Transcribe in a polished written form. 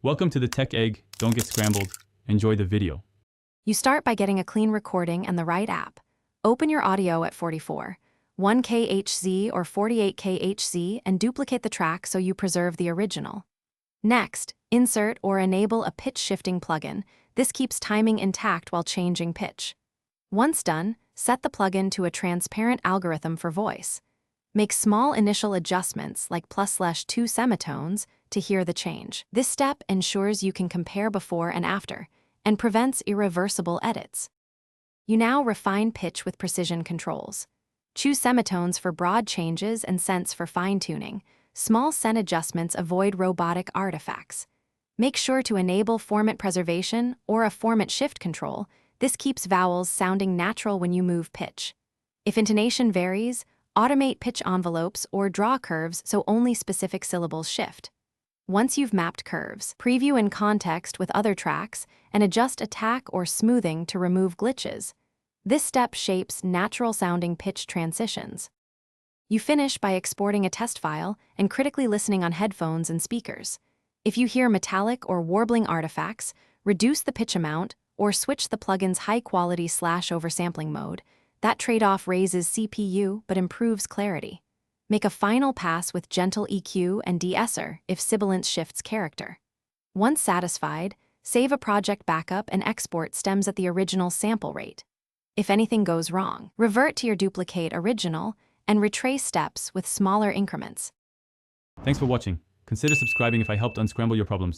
Welcome to the Tech Egg. Don't get scrambled. Enjoy the video. You start by getting a clean recording and the right app. Open your audio at 44, 1K HZ or 48K HZ and duplicate the track so you preserve the original. Next, insert or enable a pitch shifting plugin. This keeps timing intact while changing pitch. Once done, set the plugin to a transparent algorithm for voice. Make small initial adjustments like +/2 semitones to hear the change. This step ensures you can compare before and after, and prevents irreversible edits. You now refine pitch with precision controls. Choose semitones for broad changes and cents for fine-tuning. Small cent adjustments avoid robotic artifacts. Make sure to enable formant preservation or a formant shift control. This keeps vowels sounding natural when you move pitch. If intonation varies, automate pitch envelopes or draw curves so only specific syllables shift. Once you've mapped curves, preview in context with other tracks and adjust attack or smoothing to remove glitches. This step shapes natural-sounding pitch transitions. You finish by exporting a test file and critically listening on headphones and speakers. If you hear metallic or warbling artifacts, reduce the pitch amount or switch the plugin's high-quality /oversampling mode. That trade-off raises CPU but improves clarity. Make a final pass with gentle EQ and de-esser if sibilance shifts character. Once satisfied, save a project backup and export stems at the original sample rate. If anything goes wrong, revert to your duplicate original and retrace steps with smaller increments. Thanks for watching. Consider subscribing if I helped unscramble your problems.